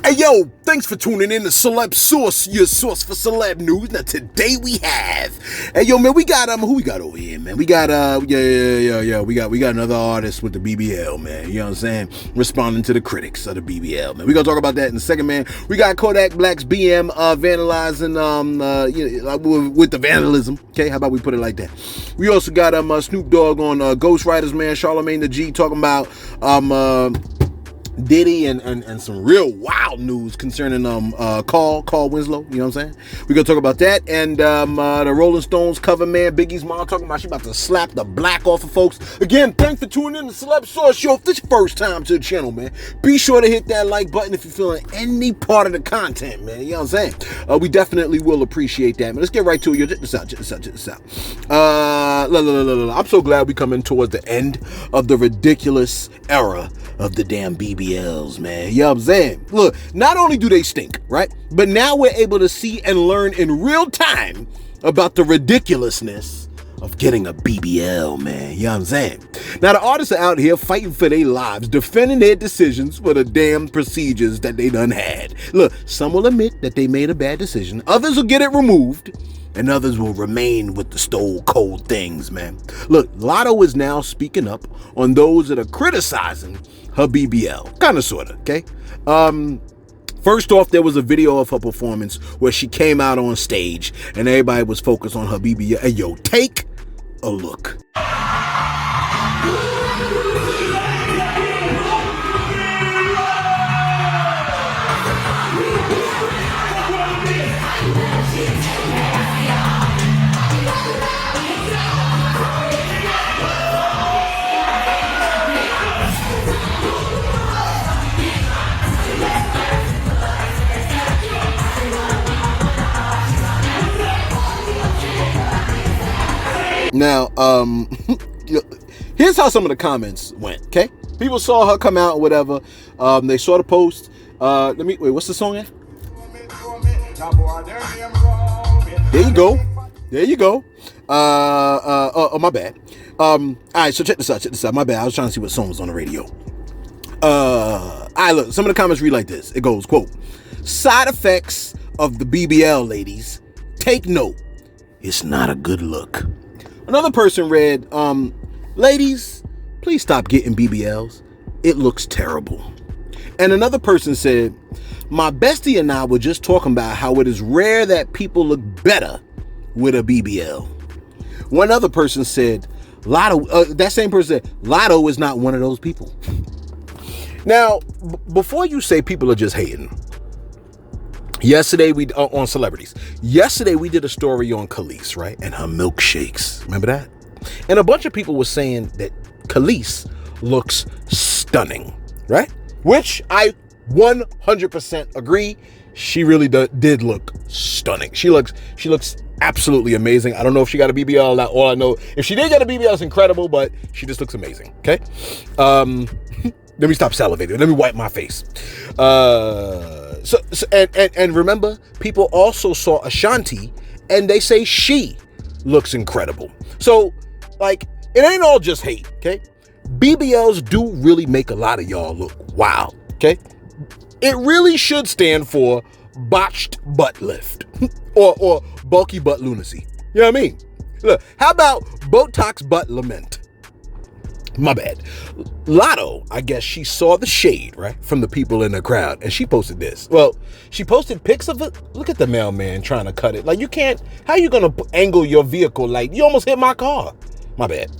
Hey yo, thanks for tuning in to Celeb Source, your source for celeb news. Now today we have, hey yo man, we got who we got over here, man? We got we got another artist with the BBL, man. You know what I'm saying? Responding to the critics of the BBL, man. We gonna talk about that in a second, man. We got Kodak Black's BM vandalizing with the vandalism. Okay, how about we put it like that? We also got Snoop Dogg on Ghostwriters, man. Charlamagne the G talking about Diddy and some real wild news concerning Carl Winslow, you know what I'm saying? We're gonna talk about that, and the Rolling Stones cover man, Biggie's mom talking about she about to slap the black off of folks. Again, thanks for tuning in to Celeb Source Show. If this is your first time to the channel, man, be sure to hit that like button if you're feeling any part of the content, man. You know what I'm saying? We definitely will appreciate that, man. Let's get right to it. Yo, check this out. I'm so glad we coming towards the end of the ridiculous era of the damn BBLs, man. You know what I'm saying? Look, not only do they stink, right? But now we're able to see and learn in real time about the ridiculousness of getting a BBL, man. You know what I'm saying? Now, the artists are out here fighting for their lives, defending their decisions for the damn procedures that they done had. Look, some will admit that they made a bad decision. Others will get it removed. And others will remain with the stone cold things, man. Look, Latto is now speaking up on those that are criticizing her BBL. Kind of, sort of, okay? First off, there was a video of her performance where she came out on stage and everybody was focused on her BBL. Hey, yo, take a look. Now, here's how some of the comments went, okay? People saw her come out or whatever. They saw the post. Wait, what's the song at? There you go. Oh, my bad. All right, so check this out. My bad. I was trying to see what song was on the radio. All right, look, some of the comments read like this. It goes, quote, "Side effects of the BBL, ladies. Take note. It's not a good look." Another person read, "Ladies, please stop getting BBLs. It looks terrible." And another person said, "My bestie and I were just talking about how it is rare that people look better with a BBL." One other person said, Latto, that same person said, "Latto is not one of those people." Now, before you say people are just hating, yesterday we on celebrities. Yesterday we did a story on Khalees, right? And her milkshakes. Remember that? And a bunch of people were saying that Khalees looks stunning, right? Which I 100% agree. She really did look stunning. She looks absolutely amazing. I don't know if she got a BBL. All I know, if she did get a BBL, it's incredible, but she just looks amazing. Okay. Let me stop salivating. Let me wipe my face. And remember, people also saw Ashanti, and they say she looks incredible. So, like, it ain't all just hate, okay? BBLs do really make a lot of y'all look wild, okay? It really should stand for botched butt lift or bulky butt lunacy. You know what I mean? Look, how about Botox butt lament? My bad. Latto, I guess she saw the shade, right, from the people in the crowd, and she posted this. Well, she posted pics of it. Look at the mailman trying to cut it. Like, you can't, how you gonna angle your vehicle like, you almost hit my car? My bad.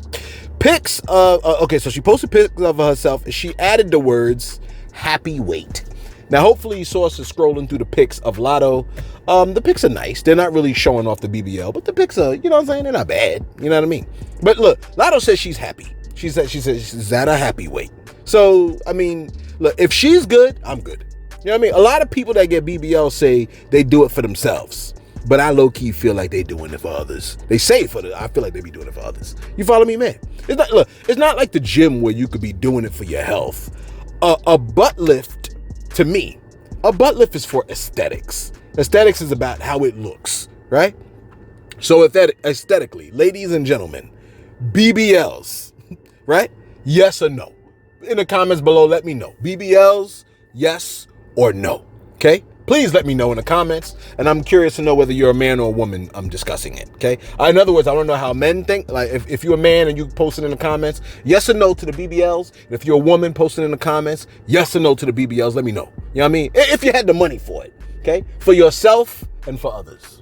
Pics, okay, so she posted pics of herself, and she added the words, "happy weight." Now, hopefully you saw us scrolling through the pics of Latto. The pics are nice. They're not really showing off the BBL, but the pics are, you know what I'm saying? They're not bad. You know what I mean? But look, Latto says she's happy. She said she's at a happy weight. So, I mean, look, if she's good, I'm good. You know what I mean? A lot of people that get BBL say they do it for themselves. But I low-key feel like they doing it for others. They say it I feel like they be doing it for others. You follow me, man? It's not like the gym where you could be doing it for your health. A butt lift, to me, a butt lift is for aesthetics. Aesthetics is about how it looks, right? So if that aesthetically, ladies and gentlemen, BBLs, right? Yes or no? In the comments below, let me know. BBLs, yes or no? Okay? Please let me know in the comments, and I'm curious to know whether you're a man or a woman discussing it, okay? In other words, I want to know how men think. Like, if you're a man and you post it in the comments, yes or no to the BBLs. And if you're a woman, post it in the comments, yes or no to the BBLs. Let me know. You know what I mean? If you had the money for it, okay? For yourself and for others.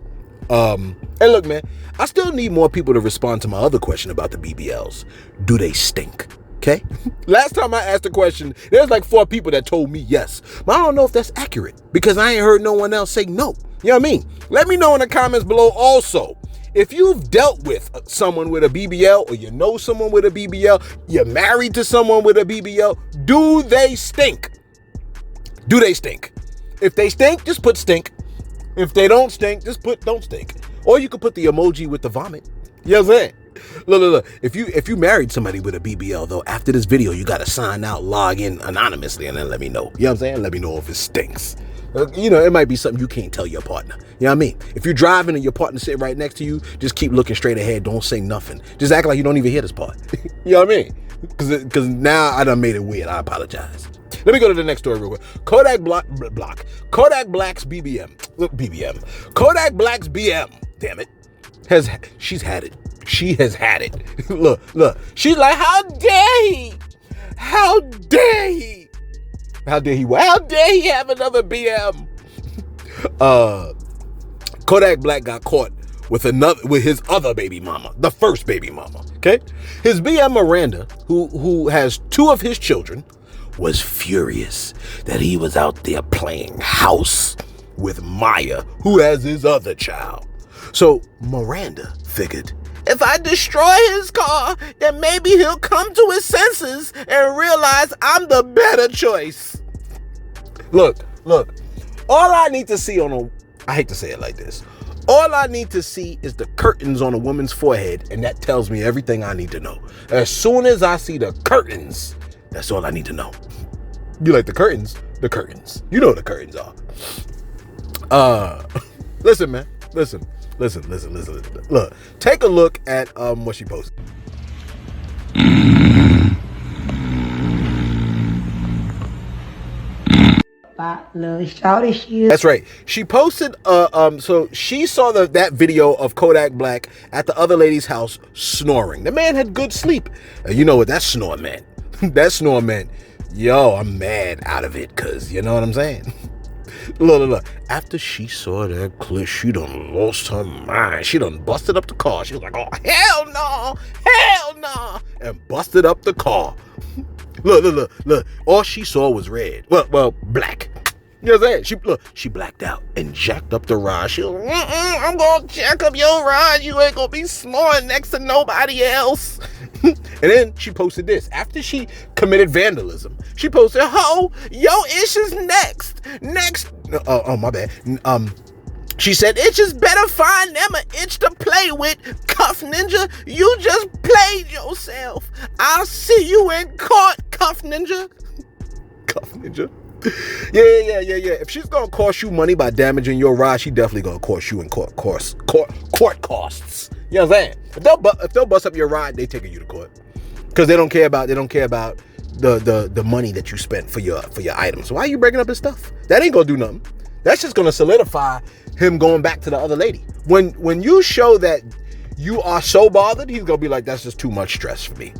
And look, man, I still need more people to respond to my other question about the BBLs. Do they stink? Okay. Last time I asked the question, there's like 4 people that told me yes. But I don't know if that's accurate because I ain't heard no one else say no. You know what I mean? Let me know in the comments below also. If you've dealt with someone with a BBL or you know someone with a BBL, you're married to someone with a BBL, do they stink? Do they stink? If they stink, just put stink. If they don't stink, just put don't stink. Or you could put the emoji with the vomit. You know what I'm saying? Look. If you married somebody with a BBL, though, after this video, you got to sign out, log in anonymously, and then let me know. You know what I'm saying? Let me know if it stinks. You know, it might be something you can't tell your partner. You know what I mean? If you're driving and your partner sitting right next to you, just keep looking straight ahead. Don't say nothing. Just act like you don't even hear this part. You know what I mean? Because now I done made it weird. I apologize. Let me go to the next story real quick. Kodak Black's BBM. Look, BBM. Kodak Black's BM. Damn it. She's had it. She has had it. Look. She's like, how dare he? How dare he? How dare he? How dare he have another BM? Kodak Black got caught with his other baby mama, the first baby mama. Okay, his BM Miranda, who has 2 of his children, was furious that he was out there playing house with Maya, who has his other child. So Miranda figured, if I destroy his car, then maybe he'll come to his senses and realize I'm the better choice. Look. All I need to see I hate to say it like this. All I need to see is the curtains on a woman's forehead, and that tells me everything I need to know. As soon as I see the curtains, that's all I need to know. You like the curtains? The curtains. You know what the curtains are. Listen, man. Listen. Look, take a look at what she posted. That's right. She posted so she saw that video of Kodak Black at the other lady's house snoring. The man had good sleep. You know what that snore meant? That snore meant, yo, I'm mad out of it, cause you know what I'm saying? Look. After she saw that clip, she done lost her mind. She done busted up the car. She was like, oh, hell no, and busted up the car. Look. All she saw was red. Well, black. You know what I'm saying? She blacked out and jacked up the ride. She was like, I'm gonna jack up your ride. You ain't gonna be snoring next to nobody else. And then she posted this. After she committed vandalism, she posted, ho, yo, Ish next. Oh, my bad. She said, Itches better find them an itch to play with. Cuff Ninja, you just played yourself. I'll see you in court, Cuff Ninja. Cuff Ninja. Yeah. If she's gonna cost you money by damaging your ride, she definitely gonna cost you in court costs. You know what I'm saying? If they'll bust up your ride, they taking you to court because they don't care about the money that you spent for your items. So why are you breaking up his stuff? That ain't gonna do nothing. That's just gonna solidify him going back to the other lady. When you show that you are so bothered, he's gonna be like, that's just too much stress for me.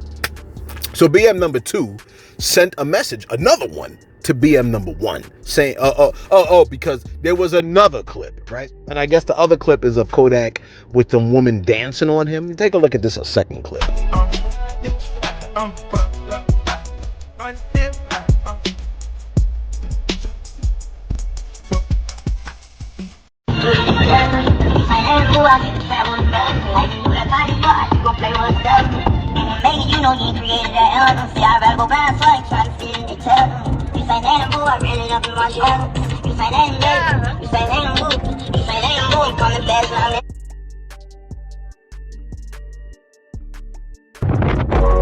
So BM number 2 sent a message, another one, to BM number 1 saying, because there was another clip, right? And I guess the other clip is of Kodak with the woman dancing on him. Take a look at this, a second clip. You know you created that album. See, I'd rather go back so I try to fit in the tell. You say that boo, I really up in my channel. You say that boo, you say that boo, you say that boo, coming fast now.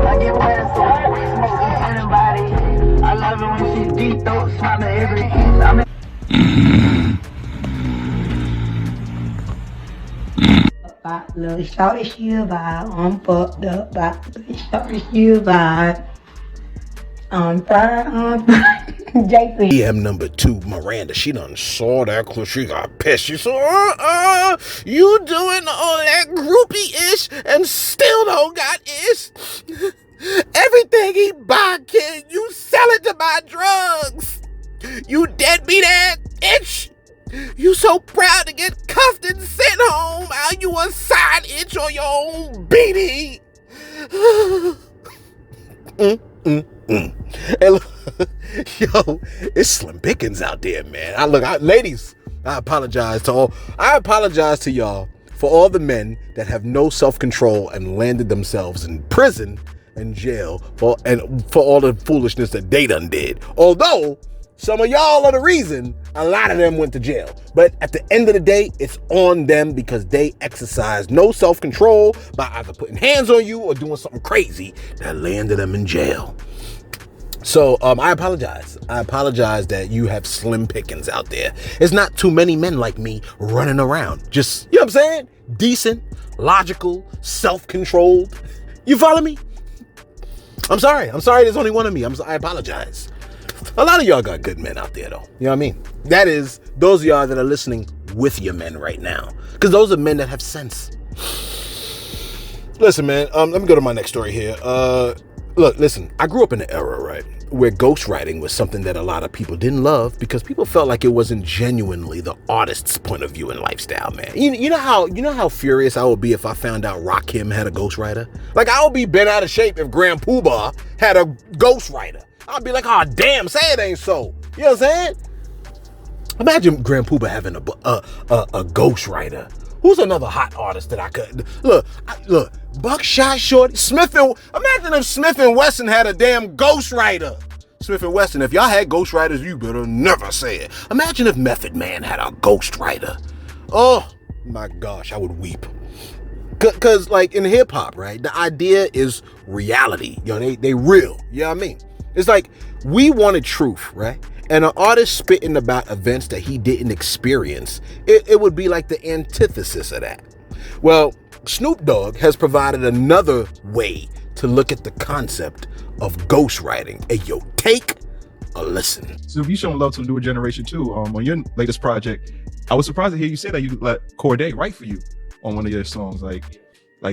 I get wet so we smoking anybody. I love it when she deep throat, smiling every inch. Little shorty, she a vibe. I'm fucked up by little shorty, she a vibe. I'm fine. JC. DM number 2, Miranda, she done saw that clip. She got pissed. She said, you doing all that groupie-ish and still don't got ish. Everything he buy, kid, you sell it to buy drugs. You deadbeat ass itch. You so proud to get cuffed and sent home. How you a side itch on your own beanie. Hey, look, yo, it's slim pickings out there, man. Ladies, I apologize to y'all for all the men that have no self-control and landed themselves in prison and jail for all the foolishness that they done did. Although some of y'all are the reason a lot of them went to jail. But at the end of the day, it's on them because they exercised no self-control by either putting hands on you or doing something crazy that landed them in jail. So I apologize. I apologize that you have slim pickings out there. It's not too many men like me running around. Just, you know what I'm saying? Decent, logical, self-controlled. You follow me? I'm sorry. There's only one of me. I apologize. A lot of y'all got good men out there, though. You know what I mean? That is, those of y'all that are listening with your men right now. Because those are men that have sense. Listen, man, let me go to my next story here. Look, listen, I grew up in an era, right, where ghostwriting was something that a lot of people didn't love because people felt like it wasn't genuinely the artist's point of view and lifestyle, man. You know how furious I would be if I found out Rakim had a ghostwriter? Like, I would be bent out of shape if Grand Poobah had a ghostwriter. I'd be like, oh, damn, say it ain't so. You know what I'm saying? Imagine Grand Poobah having a ghostwriter. Who's another hot artist that I could... Look, Buckshot Shorty, imagine if Smith & Wesson had a damn ghostwriter. Smith & Wesson, if y'all had ghostwriters, you better never say it. Imagine if Method Man had a ghostwriter. Oh, my gosh, I would weep. Because, like, in hip-hop, right, the idea is reality. You know, they real. You know what I mean? It's like, we wanted truth, right? And an artist spitting about events that he didn't experience, it would be like the antithesis of that. Well, Snoop Dogg has provided another way to look at the concept of ghostwriting. Hey, yo, take a listen. So if you showing love to the newer generation too, on your latest project, I was surprised to hear you say that you let Kodak write for you on one of your songs. Like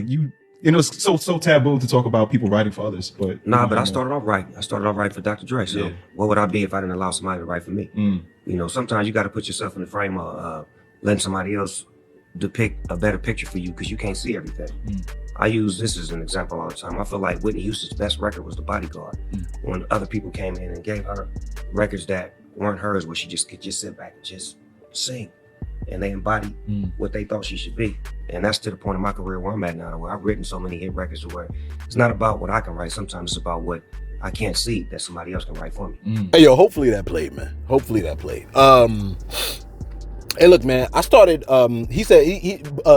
you know, it's so taboo to talk about people writing for others, but nah. But I started off right. I started off right for Dr. Dre. So yeah. What would I be if I didn't allow somebody to write for me? You know, sometimes you got to put yourself in the frame of letting somebody else depict a better picture for you because you can't see everything. I use this as an example all the time. I feel like Whitney Houston's best record was The Bodyguard. When other people came in and gave her records that weren't hers, where she just could just sit back and just sing, and they embodied what they thought she should be. And that's to the point of my career where I'm at now, where I've written so many hit records where it's not about what I can write. Sometimes it's about what I can't see that somebody else can write for me. Hey, yo, hopefully that played, man. Hopefully that played. Hey, look, man, I started, he said,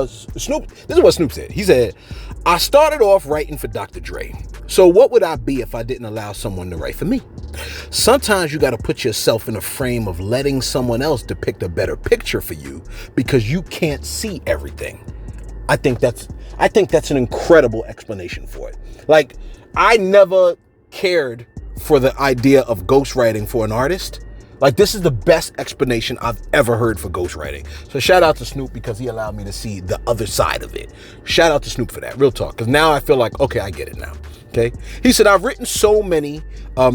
Snoop, this is what Snoop said. He said, I started off writing for Dr. Dre. So what would I be if I didn't allow someone to write for me? Sometimes you got to put yourself in a frame of letting someone else depict a better picture for you because you can't see everything. I think that's an incredible explanation for it. Like, I never cared for the idea of ghostwriting for an artist. Like, this is the best explanation I've ever heard for ghostwriting. So shout out to Snoop because he allowed me to see the other side of it. Shout out to Snoop for that, real talk. Because now I feel like, okay, I get it now. Okay. He said, I've written so many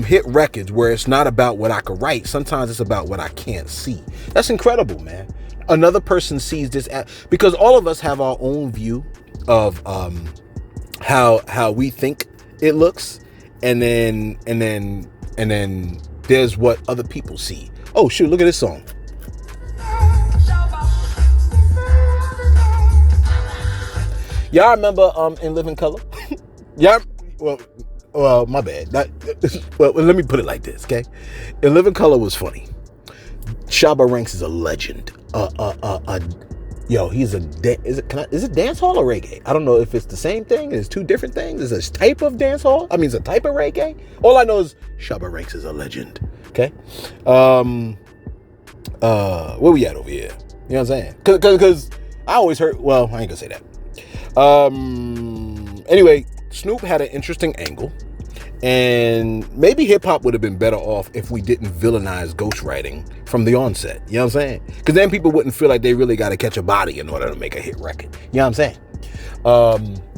hit records where it's not about what I could write. Sometimes it's about what I can't see. That's incredible, man. Another person sees this because all of us have our own view of how we think it looks, and then there's what other people see. Oh shoot, look at this song. Y'all remember In Living Color? Yeah. Well, my bad. Well, let me put it like this, okay? In Living Color was funny. Shabba Ranks is a legend. Yo, he's is it dance hall or reggae? I don't know if it's the same thing. It's two different things. It's a type of dance hall. I mean, it's a type of reggae. All I know is Shabba Ranks is a legend. Okay. Where we at over here? You know what I'm saying? Because I always heard. Well, I ain't gonna say that. Anyway, Snoop had an interesting angle, And maybe hip hop would have been better off if we didn't villainize ghostwriting from the onset. You know what I'm saying? Because then people wouldn't feel like they really got to catch a body in order to make a hit record. You know what I'm saying?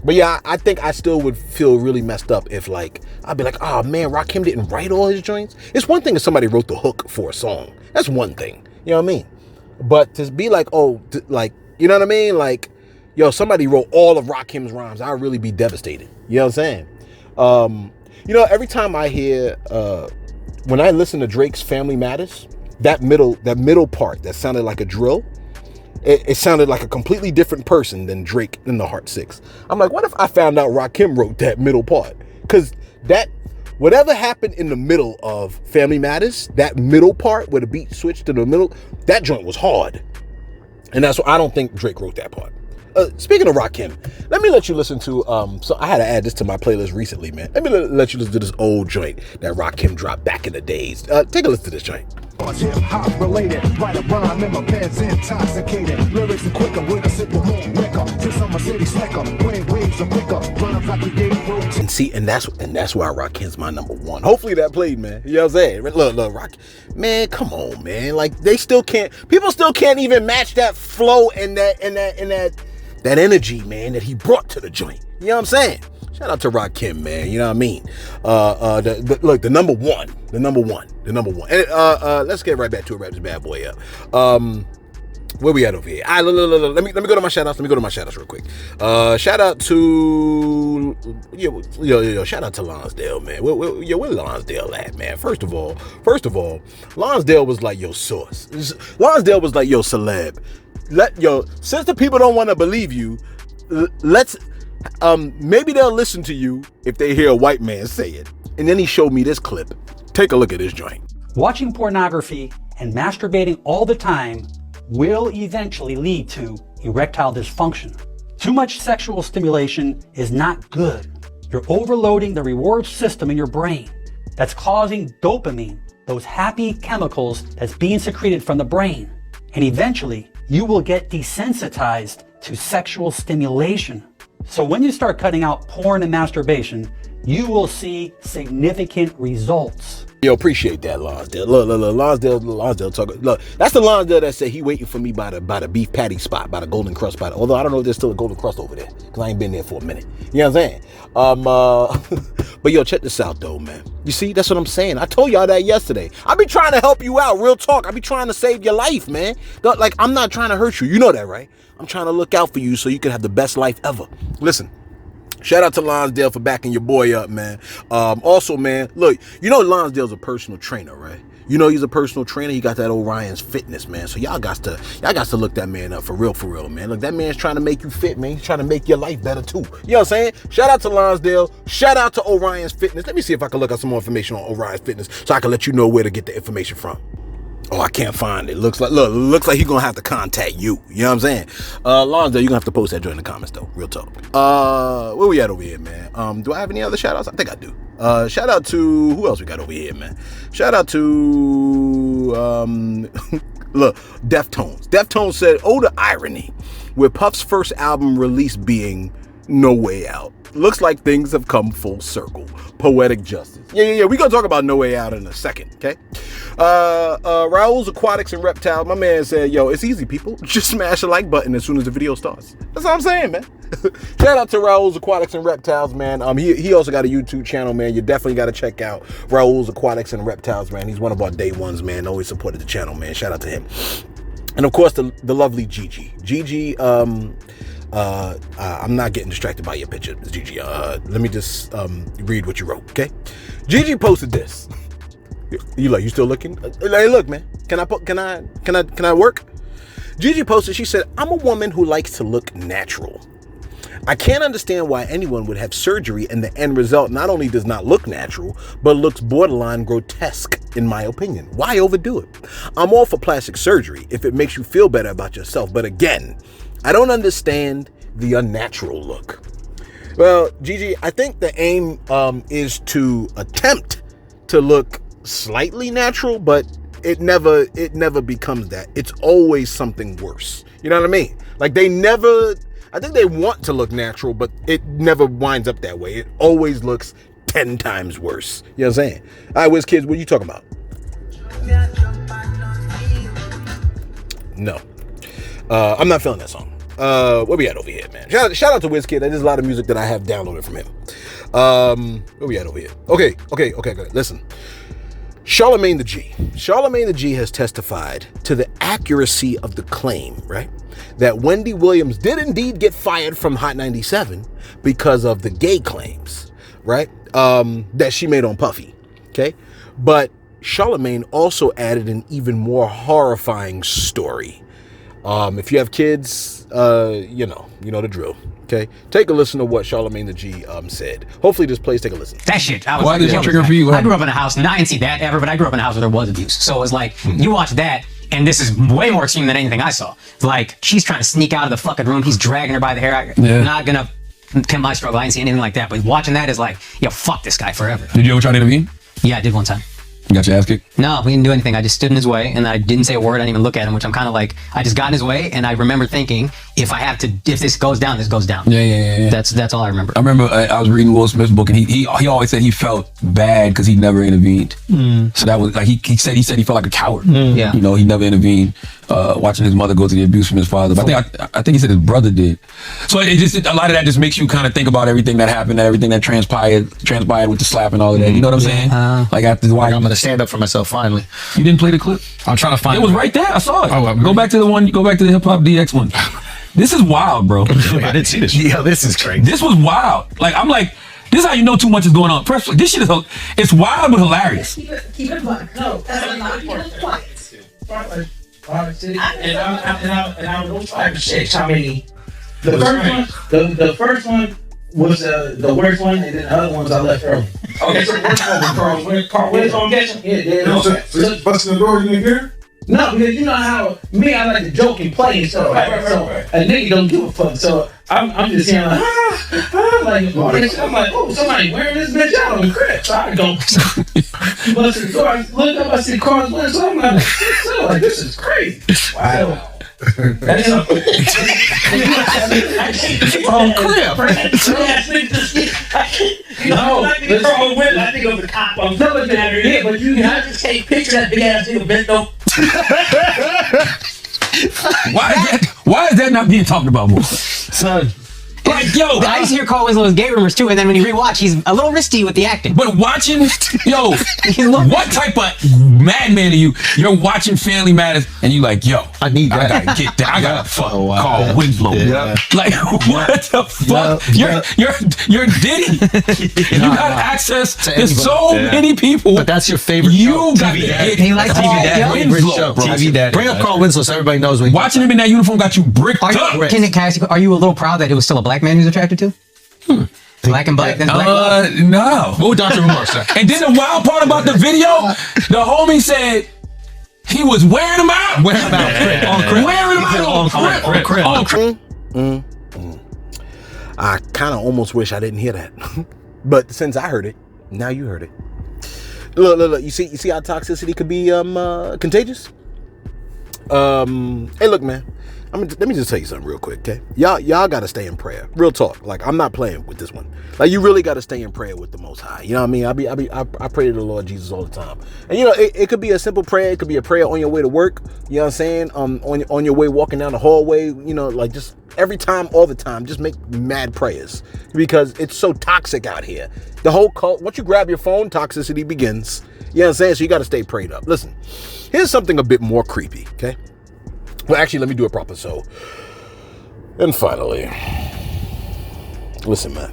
But yeah, I think I still would feel really messed up if, like, I'd be like, oh man, Rakim didn't write all his joints. It's one thing if somebody wrote the hook for a song. That's one thing. You know what I mean? But to be like, oh, like, you know what I mean? Like, yo, somebody wrote all of Rakim's rhymes, I'd really be devastated. You know what I'm saying? You know, every time I hear, when I listen to Drake's Family Matters, that middle part that sounded like a drill, it sounded like a completely different person than Drake in the Heart 6. I'm like, what if I found out Rakim wrote that middle part? Because whatever happened in the middle of Family Matters, that middle part where the beat switched to the middle, that joint was hard. And that's why I don't think Drake wrote that part. Speaking of Rakim, let me let you listen to, so I had to add this to my playlist recently, man. Let me let you listen to this old joint that Rakim dropped back in the days. Take a listen to this joint. Hip hop related, write a rhyme and my pen's intoxicated. Lyrics are quicker with a sip of more liquor. Since I'm a city slicker, brain waves are quicker. Run up like we gave roads. And see, and that's why Rakim's my number one. Hopefully that played, man. You know what I'm saying? Look, Rock, man, come on, man. Like people still can't even match that flow and that energy, man, that he brought to the joint. You know what I'm saying? Shout out to Rakim, man. You know what I mean? Look, the number one. And let's get right back to it. Wrap this bad boy up. Where we at over here? Let me go to my shout outs. Let me go to my shout outs real quick. Shout out to shout out to Lonsdale, man. Where Lonsdale at, man? First of all, Lonsdale was like your source. Lonsdale was like your celeb. Since the people don't want to believe you, let's maybe they'll listen to you if they hear a white man say it. And then he showed me this clip. Take a look at this joint. Watching pornography and masturbating all the time will eventually lead to erectile dysfunction. Too much sexual stimulation is not good. You're overloading the reward system in your brain. That's causing dopamine, those happy chemicals that's being secreted from the brain. And eventually, you will get desensitized to sexual stimulation. So when you start cutting out porn and masturbation, you will see significant results. Yo, appreciate that, Lonsdale. Look, Lonsdale talking. Look, that's the Lonsdale that said he waiting for me by the beef patty spot, by the Golden Crust spot. Although I don't know if there's still a Golden Crust over there, because I ain't been there for a minute. You know what I'm saying? But yo, check this out though, man. You see, that's what I'm saying. I told y'all that yesterday. I be trying to help you out, real talk. I be trying to save your life, man. Like, I'm not trying to hurt you. You know that, right? I'm trying to look out for you so you can have the best life ever. Listen. Shout out to Lonsdale for backing your boy up, man. Also, man, look, you know Lonsdale's a personal trainer, right? You know he's a personal trainer. He got that Orion's Fitness, man. So y'all got to look that man up for real, man. Look, that man's trying to make you fit, man. He's trying to make your life better too. You know what I'm saying? Shout out to Lonsdale. Shout out to Orion's Fitness. Let me see if I can look up some more information on Orion's Fitness so I can let you know where to get the information from. Oh, I can't find it. Looks like he's gonna have to contact you. You know what I'm saying? Lonsdale, you're gonna have to post that joint in the comments though. Real talk. Where we at over here, man? Do I have any other shout outs? I think I do. Shout out to who else we got over here, man? Shout out to look, Deftones. Deftones said, oh, the irony with Puff's first album release being No Way Out. Looks like things have come full circle. Poetic justice. Yeah. We're gonna talk about No Way Out in a second, okay? Raul's Aquatics and Reptiles. My man said, yo, it's easy, people. Just smash the like button as soon as the video starts. That's all I'm saying, man. Shout out to Raul's Aquatics and Reptiles, man. He also got a YouTube channel, man. You definitely got to check out Raul's Aquatics and Reptiles, man. He's one of our day ones, man. Always supported the channel, man. Shout out to him. And of course, the lovely Gigi. Gigi, I'm not getting distracted by your picture, Gigi. Let me just read what you wrote, okay? Gigi posted this. You still looking? Hey, look, man. Can I work? Gigi posted. She said, "I'm a woman who likes to look natural. I can't understand why anyone would have surgery and the end result not only does not look natural, but looks borderline grotesque, in my opinion. Why overdo it? I'm all for plastic surgery if it makes you feel better about yourself. But again, I don't understand the unnatural look." Well, Gigi, I think the aim is to attempt to look slightly natural, but it never becomes that. It's always something worse. You know what I mean? Like I think they want to look natural, but it never winds up that way. It always looks 10 times worse. You know what I'm saying? All right, Wiz Kids, what are you talking about? No. I'm not feeling that song. Where we at over here, man? Shout out to Wiz Kid. There's a lot of music that I have downloaded from him. Where we at over here? Okay. Listen. Charlamagne the G. Charlamagne the G has testified to the accuracy of the claim, right? That Wendy Williams did indeed get fired from Hot 97 because of the gay claims, right? That she made on Puffy, okay? But Charlamagne also added an even more horrifying story. If you have kids, you know the drill. Okay, take a listen to what Charlamagne the G said. Hopefully this plays. Take a listen. That shit. Why did it trigger for you? I grew up in a house, and I didn't see that ever, but I grew up in a house where there was abuse. So it was like, you watch that, and this is way more extreme than anything I saw. Like, she's trying to sneak out of the fucking room. He's dragging her by the hair. I'm not gonna pimp my struggle. I didn't see anything like that. But watching that is like, yo, fuck this guy forever. Did you ever try to intervene? Yeah, I did one time. You got your ass kicked? No, we didn't do anything. I just stood in his way, and I didn't say a word. I didn't even look at him, which I'm kind of like, I just got in his way, and I remember thinking, if this goes down, this goes down. Yeah. That's all I remember. I remember I was reading Will Smith's book, and he always said he felt bad because he never intervened. So that was like he said he felt like a coward. Yeah. You know, he never intervened. Watching his mother go through the abuse from his father, but I think he said his brother did. So a lot of that just makes you kind of think about everything that happened, everything that transpired with the slap and all of that. You know what I'm saying? Like after the I'm gonna stand up for myself finally. You didn't play the clip? I'm trying to find it. It was right there. I saw it. Oh, go back to the hip hop DX one. This is wild, bro. I didn't see this. Yeah, this is crazy. This was wild. Like I'm like, this is how you know too much is going on. First, this shit is it's wild but hilarious. Keep it quiet. No, that's not keep it quiet. And I'm gonna try to check how many. The first one was the worst one, and then the other ones I left early. Okay, so the worst one was Carl Winslow, I'm guessing. Yeah. So busting the door, you didn't hear? No, because you know how I like to joke and play and stuff. Right. So a nigga don't give a fuck. So I'm just hearing like, I'm like, oh, somebody wearing this bitch out on the crib. So I go bust the door. I look up, I see Carl Winslow. I'm like, this is crazy. Wow. That's on crib. I think of the cop on television. Yeah, but you I just can't picture that big ass nigga bent over. Why is that not being talked about more? Son. Like, yo, I used to hear Carl Winslow's gay rumors too, and then when you rewatch, he's a little risky with the acting. But watching, what type of madman are you? You're watching Family Matters, and you like, yo, I gotta get that. I gotta fuck Carl Winslow. Yeah. Like, what the fuck? You're Diddy. You got access to so many people. But that's your favorite. You got to get Carl Winslow. TV Dad. Bring up Carl Winslow so everybody knows. Watching him in that uniform got you bricked up. Are you a little proud that it was still a black man who's attracted to? Black and black, then black love? No. What would Dr. Umar say? And then the wild part about the video, the homie said he was wearing them out. Wearing them out on crib. I kind of almost wish I didn't hear that. But since I heard it, now you heard it. Look. You see how toxicity could be contagious? Hey, look, man. Let me just tell you something real quick, okay? Y'all gotta stay in prayer. Real talk. Like, I'm not playing with this one. Like, you really gotta stay in prayer with the Most High. You know what I mean? I pray to the Lord Jesus all the time. And it could be a simple prayer. It could be a prayer on your way to work. You know what I'm saying? On your way walking down the hallway. Like just every time, all the time. Just make mad prayers because it's so toxic out here. The whole cult. Once you grab your phone, toxicity begins. You know what I'm saying? So you gotta stay prayed up. Listen, here's something a bit more creepy. Okay. Well, actually, let me do it proper. So, and finally, listen, man.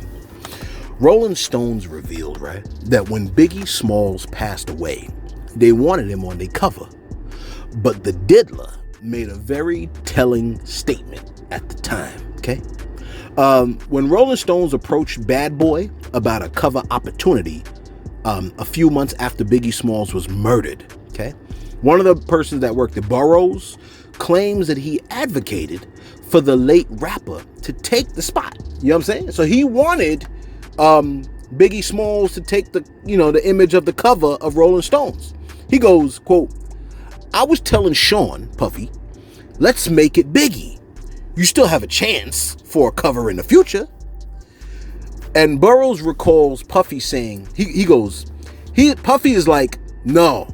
Rolling Stones revealed, right, that when Biggie Smalls passed away, they wanted him on their cover. But the diddler made a very telling statement at the time, okay? When Rolling Stones approached Bad Boy about a cover opportunity a few months after Biggie Smalls was murdered, okay? One of the persons that worked at Burroughs claims that he advocated for the late rapper to take the spot. You know what I'm saying? So he wanted Biggie Smalls to take the image of the cover of Rolling Stones. He goes, quote, "I was telling Sean, Puffy, let's make it Biggie. You still have a chance for a cover in the future." And Burroughs recalls Puffy saying, he goes, Puffy is like, no,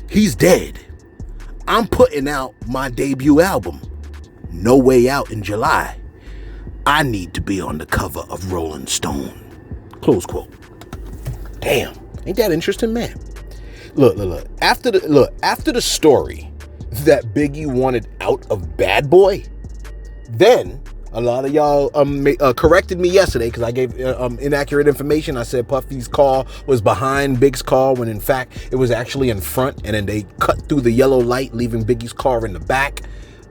he's dead. I'm putting out my debut album, No Way Out, in July. I need to be on the cover of Rolling Stone. Close quote. Damn, ain't that interesting, man? Look. After the story that Biggie wanted out of Bad Boy, then a lot of y'all corrected me yesterday because I gave inaccurate information. I said Puffy's car was behind Big's car when in fact it was actually in front, and then they cut through the yellow light, leaving Biggie's car in the back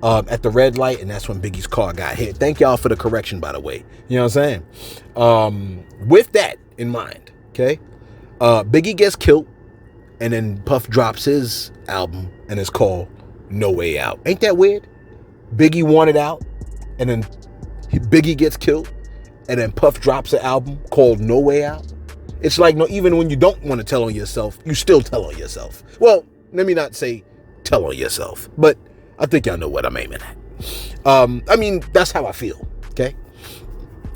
at the red light, and that's when Biggie's car got hit. Thank y'all for the correction, by the way. You know what I'm saying? With that in mind, okay, Biggie gets killed, and then Puff drops his album, and it's called No Way Out. Ain't that weird? Biggie wanted out, and then Biggie gets killed, and then Puff drops an album called No Way Out. It's like, no, even when you don't want to tell on yourself, you still tell on yourself. Well, let me not say tell on yourself, but I think y'all know what I'm aiming at. I mean, that's how I feel, okay?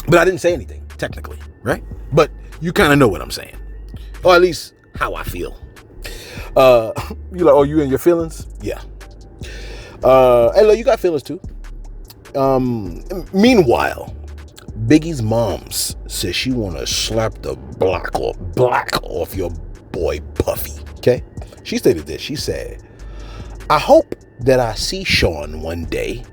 But I didn't say anything, technically, right? But you kind of know what I'm saying. Or at least how I feel. You like, oh, you in your feelings? Yeah. Hey, look, you got feelings too. Meanwhile, Biggie's moms says she want to slap the black off your boy Puffy. Okay? She stated this. She said, I hope that I see Sean one day,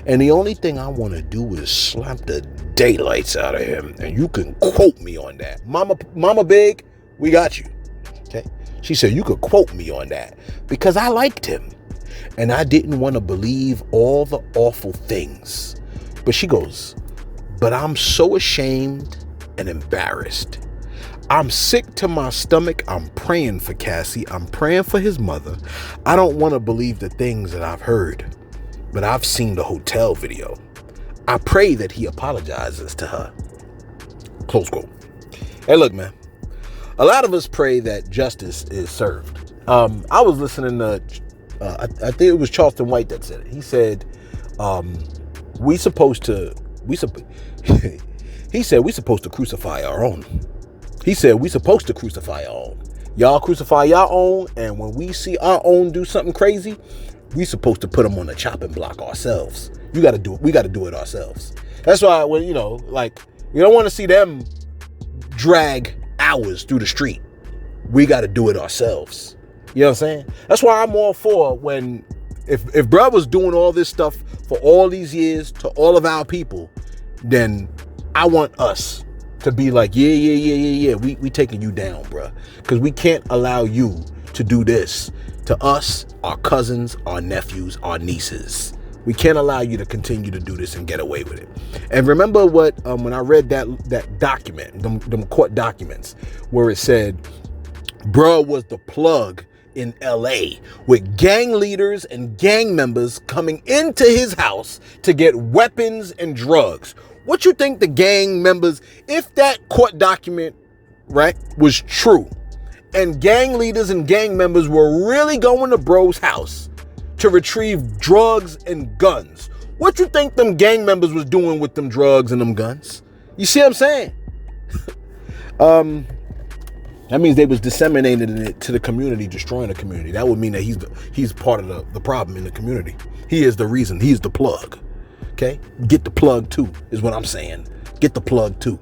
and the only thing I want to do is slap the daylights out of him, and you can quote me on that. Mama Big, we got you. Okay? She said, you could quote me on that because I liked him. And I didn't want to believe all the awful things. But she goes, but I'm so ashamed and embarrassed. I'm sick to my stomach. I'm praying for Cassie. I'm praying for his mother. I don't want to believe the things that I've heard. But I've seen the hotel video. I pray that he apologizes to her. Close quote. Hey, look, man. A lot of us pray that justice is served. I was listening to I think it was Charleston White that said it. He said, he said we supposed to crucify our own. He said we supposed to crucify our own. Y'all crucify your own, and when we see our own do something crazy, we supposed to put them on the chopping block ourselves. We got to do it ourselves. That's why when, you know, like, we don't want to see them drag hours through the street. We got to do it ourselves. You know what I'm saying? That's why I'm all for when, if bro was doing all this stuff for all these years to all of our people, then I want us to be like, yeah, we taking you down, bro. Because we can't allow you to do this to us, our cousins, our nephews, our nieces. We can't allow you to continue to do this and get away with it. And remember what, when I read that document, them court documents, where it said, bruh was the plug in LA with gang leaders and gang members coming into his house to get weapons and drugs. What you think the gang members, if that court document, right, was true, and gang leaders and gang members were really going to bro's house to retrieve drugs and guns, what you think them gang members was doing with them drugs and them guns? You see what I'm saying? That means they was disseminating it to the community, destroying the community. That would mean that he's part of the problem in the community. He is the reason. He is the plug. Okay? Get the plug too, is what I'm saying. Get the plug too.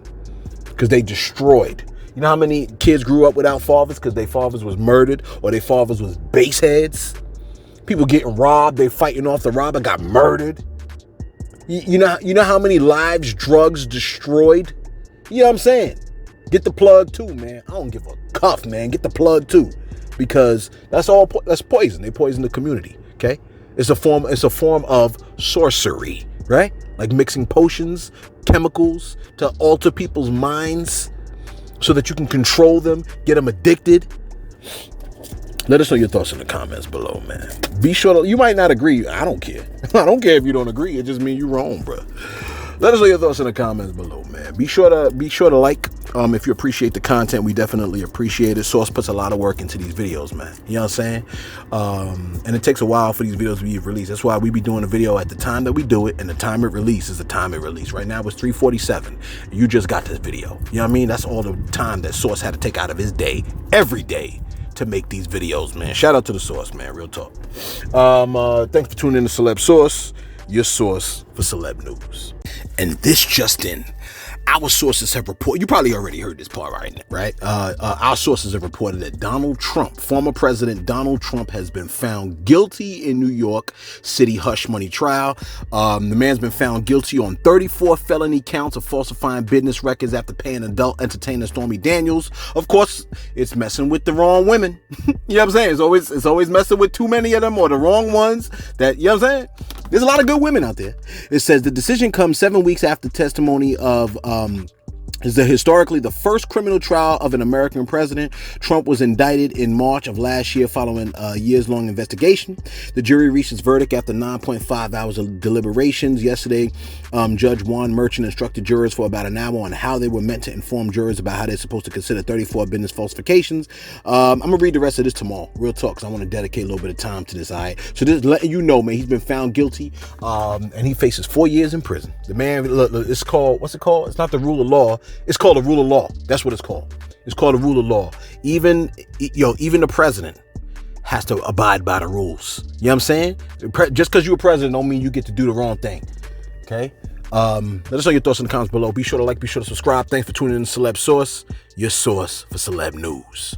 Because they destroyed. You know how many kids grew up without fathers because their fathers was murdered or their fathers was baseheads? People getting robbed, they fighting off the robber, got murdered. You know how many lives drugs destroyed? You know what I'm saying? Get the plug too, man. I don't give a cuff, man. Get the plug too, because that's poison. They poison the community. Okay, it's a form of sorcery, right? Like mixing potions, chemicals to alter people's minds so that you can control them, get them addicted. Let us know your thoughts in the comments below, man. Be sure you might not agree. I don't care. I don't care if you don't agree. It just means you're wrong, bro. Let us know your thoughts in the comments below, man. Be sure to like if you appreciate the content. We definitely appreciate it. Source puts a lot of work into these videos, man. You know what I'm saying? And it takes a while for these videos to be released. That's why we be doing a video at the time that we do it, and the time it releases the time it released. Right now it's 3:47. You just got this video. You know what I mean? That's all the time that Source had to take out of his day, every day, to make these videos, man. Shout out to the Source, man. Real talk. Thanks for tuning in to Celeb Source, your source for celeb news. And this just in. Our sources have reported, you probably already heard this part right? Our sources have reported that Donald Trump, former President Donald Trump, has been found guilty in New York City hush money trial. The man's been found guilty on 34 felony counts of falsifying business records after paying adult entertainer Stormy Daniels. Of course, it's messing with the wrong women. You know what I'm saying? It's always messing with too many of them or the wrong ones. That, you know what I'm saying? There's a lot of good women out there. It says the decision comes 7 weeks after testimony of is historically the first criminal trial of an American president. Trump was indicted in March of last year following a years-long investigation. The jury reached its verdict after 9.5 hours of deliberations. Yesterday, Judge Juan Merchant instructed jurors for about an hour on how they were meant to inform jurors about how they're supposed to consider 34 business falsifications. I'm going to read the rest of this tomorrow, real talk, because I want to dedicate a little bit of time to this, all right? So just letting you know, man, he's been found guilty, and he faces 4 years in prison. The man, look, it's called, what's it called? It's not the rule of law. It's called a rule of law. That's what it's called. It's called a rule of law. Even the president has to abide by the rules. You know what I'm saying? Just because you're a president don't mean you get to do the wrong thing. Okay? Let us know your thoughts in the comments below. Be sure to like, be sure to subscribe. Thanks for tuning in to Celeb Source, your source for celeb news.